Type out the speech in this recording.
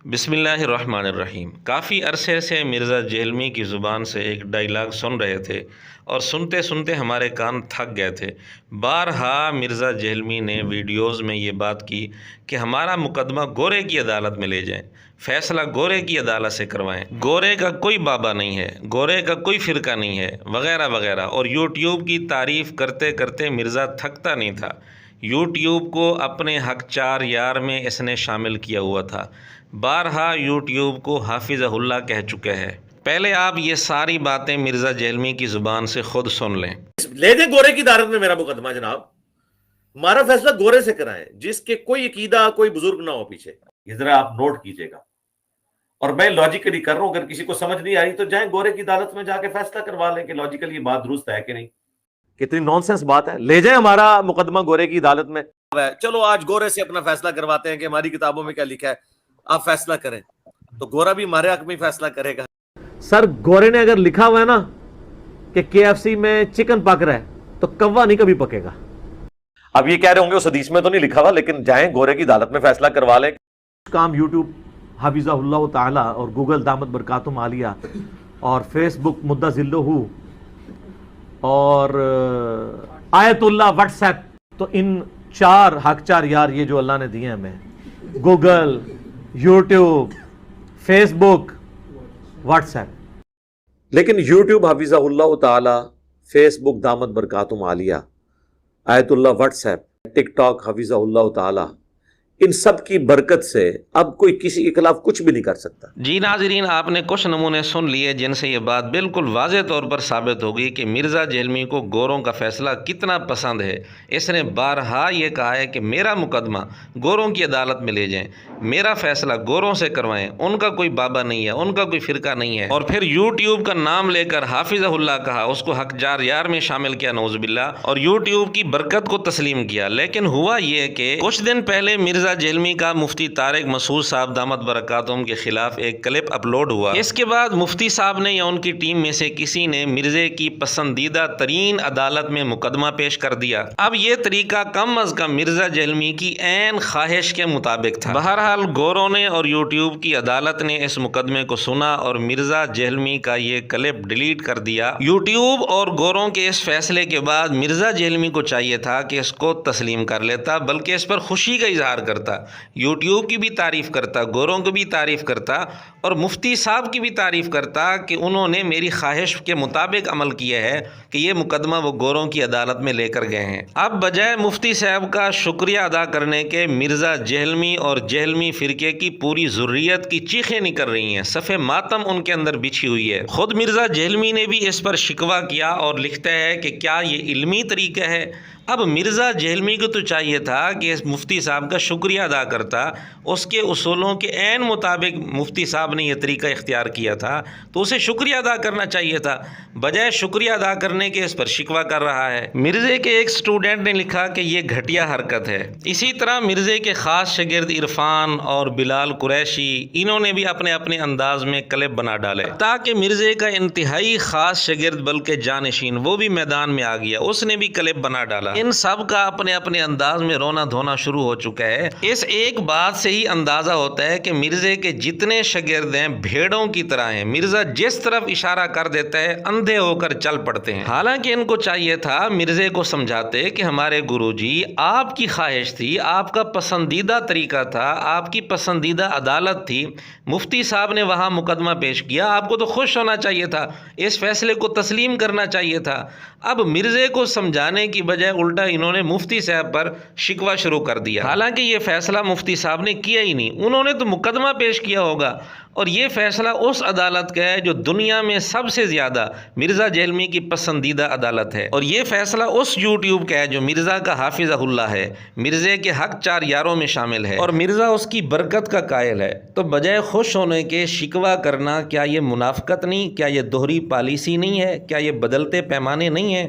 بسم اللہ الرحمن الرحیم۔ کافی عرصے سے مرزا جہلمی کی زبان سے ایک ڈائلاگ سن رہے تھے اور سنتے سنتے ہمارے کان تھک گئے تھے۔ بارہا مرزا جہلمی نے ویڈیوز میں یہ بات کی کہ ہمارا مقدمہ گورے کی عدالت میں لے جائیں، فیصلہ گورے کی عدالت سے کروائیں، گورے کا کوئی بابا نہیں ہے، گورے کا کوئی فرقہ نہیں ہے، وغیرہ وغیرہ۔ اور یوٹیوب کی تعریف کرتے کرتے مرزا تھکتا نہیں تھا۔ یوٹیوب کو اپنے حق چار یار میں اس نے شامل کیا ہوا تھا۔ بارہا یوٹیوب کو حافظہ اللہ کہہ چکے ہیں۔ پہلے آپ یہ ساری باتیں مرزا جہلمی کی زبان سے خود سن لیں۔ لے دیں گورے کی عدالت میں میرا مقدمہ جناب، ہمارا فیصلہ گورے سے کرائیں، جس کے کوئی عقیدہ کوئی بزرگ نہ ہو پیچھے۔ یہ ذرا آپ نوٹ کیجئے گا، اور میں لاجیکلی کر رہا ہوں، اگر کسی کو سمجھ نہیں آ رہی تو جائیں گورے کی عدالت میں جا کے فیصلہ کروا لیں کہ لاجیکلی یہ بات درست ہے کہ نہیں۔ کتنی نانسنس بات ہے، لے جائیں ہمارا مقدمہ گورے کی عدالت میں۔ چلو آج گورے سے اپنا فیصلہ کرواتے ہیں کہ ہماری کتابوں میں کیا لکھا ہے، آپ فیصلہ کریں، تو گورا بھی ہمارے حق میں فیصلہ کرے گا۔ سر گورے نے اگر لکھا ہوا ہے نا کہ KFC میں چکن پک رہا ہے تو کوا نہیں کبھی پکے گا۔ اب یہ کہہ رہے ہوں گے اس حدیث میں تو نہیں لکھا ہوا، لیکن جائیں گورے کی عدالت میں فیصلہ کروا لیں۔ کام یوٹیوب حفظہ اللہ تعالی اور گوگل دامت برکاتہم عالیہ اور فیس بک مدہ ذلہ اور آیت اللہ واٹس ایپ، تو ان چار حق چار یار یہ جو اللہ نے دیے ہیں ہمیں، گوگل، یوٹیوب، فیس بک، واٹس ایپ۔ لیکن یوٹیوب حفظہ اللہ تعالی، فیس بک دامت برکاتہم عالیہ، آیت اللہ واٹس ایپ، ٹک ٹاک حفظہ اللہ تعالی، ان سب کی برکت سے اب کوئی کسی کے خلاف کچھ بھی نہیں کر سکتا۔ جی ناظرین، آپ نے کچھ نمونے سن لیے جن سے یہ بات بالکل واضح طور پر ثابت ہوگی کہ مرزا جہلمی کو گوروں کا فیصلہ کتنا پسند ہے۔ اس نے بارہا یہ کہا ہے کہ میرا مقدمہ گوروں کی عدالت میں لے جائیں، میرا فیصلہ گوروں سے کروائیں، ان کا کوئی بابا نہیں ہے، ان کا کوئی فرقہ نہیں ہے۔ اور پھر یوٹیوب کا نام لے کر حافظہ اللہ کہا، اس کو حق جار یار میں شامل کیا، نعوذ باللہ، اور یوٹیوب کی برکت کو تسلیم کیا۔ لیکن ہوا یہ کہ کچھ دن پہلے مرزا جہلمی کا مفتی طارق مسعود صاحب دامت برکاتہم کے خلاف ایک کلپ اپلوڈ ہوا۔ اس کے بعد مفتی صاحب نے یا ان کی ٹیم میں سے کسی نے مرزے کی پسندیدہ ترین عدالت میں مقدمہ پیش کر دیا۔ اب یہ طریقہ کم از کم مرزا جہلمی کی عین خواہش کے مطابق تھا۔ بہرحال گوروں نے اور یوٹیوب کی عدالت نے اس مقدمے کو سنا اور مرزا جہلمی کا یہ کلپ ڈیلیٹ کر دیا۔ یوٹیوب اور گوروں کے اس فیصلے کے بعد مرزا جہلمی کو چاہیے تھا کہ اس کو تسلیم کر لیتا، بلکہ اس پر خوشی کا اظہار کرتا، یوٹیوب کی بھی تعریف کرتا، گوروں کی بھی تعریف کرتا، اور مفتی صاحب کی بھی تعریف کرتا کہ انہوں نے میری خواہش کے مطابق عمل کیا ہے کہ یہ مقدمہ وہ گوروں کی عدالت میں لے کر گئے ہیں۔ اب بجائے مفتی صاحب کا شکریہ ادا کرنے کے، مرزا جہلمی اور جہلمی فرقے کی پوری ذریت کی چیخیں نکل رہی ہیں، صف ماتم ان کے اندر بچھی ہوئی ہے۔ خود مرزا جہلمی نے بھی اس پر شکوہ کیا اور لکھتا ہے کہ کیا یہ علمی طریقہ ہے؟ اب مرزا جہلمی کو تو چاہیے تھا کہ اس مفتی صاحب کا شکریہ ادا کرتا، اس کے اصولوں کے عین مطابق مفتی صاحب نے یہ طریقہ اختیار کیا تھا تو اسے شکریہ ادا کرنا چاہیے تھا، بجائے شکریہ ادا کرنے کے اس پر شکوہ کر رہا ہے۔ مرزے کے ایک سٹوڈنٹ نے لکھا کہ یہ گھٹیا حرکت ہے۔ اسی طرح مرزے کے خاص شاگرد عرفان اور بلال قریشی، انہوں نے بھی اپنے اپنے انداز میں کلپ بنا ڈالے، تاکہ مرزے کا انتہائی خاص شاگرد بلکہ جانشین وہ بھی میدان میں آ گیا، اس نے بھی کلپ بنا ڈالا۔ ان سب کا اپنے اپنے انداز میں رونا دھونا شروع ہو چکا ہے۔ اس ایک بات سے ہی اندازہ ہوتا ہے کہ مرزے کے جتنے شاگرد ہیں بھیڑوں کی طرح ہیں، مرزا جس طرف اشارہ کر دیتا ہے اندھے ہو کر چل پڑتے ہیں۔ حالانکہ ان کو چاہیے تھا مرزے کو سمجھاتے کہ ہمارے گروجی، آپ کی خواہش تھی، آپ کا پسندیدہ طریقہ تھا، آپ کی پسندیدہ عدالت تھی، مفتی صاحب نے وہاں مقدمہ پیش کیا، آپ کو تو خوش ہونا چاہیے تھا، اس فیصلے کو تسلیم کرنا چاہیے تھا۔ اب مرزے کو سمجھانے کی بجائے الٹا انہوں نے مفتی صاحب پر شکوہ شروع کر دیا، حالانکہ یہ فیصلہ مفتی صاحب نے کیا ہی نہیں، انہوں نے تو مقدمہ پیش کیا ہوگا، اور یہ فیصلہ اس عدالت کا ہے جو دنیا میں سب سے زیادہ مرزا جہلمی کی پسندیدہ عدالت ہے، اور یہ فیصلہ اس یوٹیوب کا ہے جو مرزا کا حافظہ اللہ ہے، مرزے کے حق چار یاروں میں شامل ہے، اور مرزا اس کی برکت کا قائل ہے۔ تو بجائے خوش ہونے کے شکوہ کرنا، کیا یہ منافقت نہیں؟ کیا یہ دوہری پالیسی نہیں ہے؟ کیا یہ بدلتے پیمانے نہیں ہیں؟